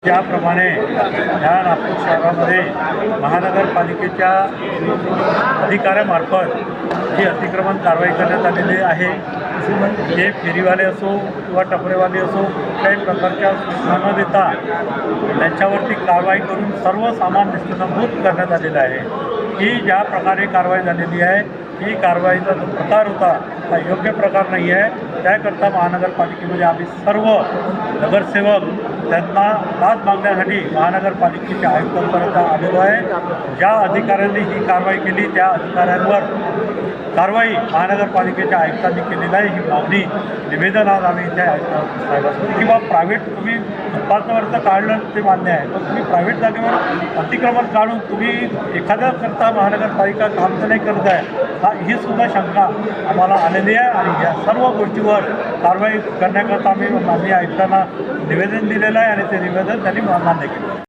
ज्याप्रमाणे या नागपूर शहरामध्ये महानगरपालिकेच्या अधिकाऱ्यामार्फत जी अतिक्रमण कारवाई करण्यात आलेली आहे, जे फेरीवाले असो किंवा टपरेवाले असो, कुठल्याही प्रकारच्या सूचना न देता त्यांच्यावरती कारवाई करून सर्व सामान निस्तंभूत करण्यात आलेलं आहे। ही ज्या प्रकारे कारवाई झालेली आहे, ही कारवाईचा जो प्रकार होता हा योग्य प्रकार नाही आहे। त्याकरता महानगरपालिकेमध्ये आम्ही सर्व नगरसेवक त्यांना दाद मागण्यासाठी महानगरपालिकेच्या आयुक्तांपर्यंत आलेलो आहे। ज्या अधिकाऱ्यांनी ही कारवाई केली त्या अधिकाऱ्यांवर कारवाई महानगरपालिकेच्या आयुक्तांनी केलेली आहे। ही मागणी निवेदन आज आम्ही इथे साहेबांना किंवा प्रायव्हेट तुम्ही फुटपाथवरचं काढलं ते मान्य आहे, पण तुम्ही प्रायव्हेट जागेवर अतिक्रमण काढून तुम्ही एखाद्या करता महानगरपालिका काम तर नाही करत आहे, ही सुद्धा शंका आम्हाला आलेली आहे। आणि या सर्व गोष्टीवर कारवाई करण्याकरता आम्ही माननीय आयुक्तांना निवेदन दिलेलं आहे आणि ते निवेदन त्यांनी मान्य केलं।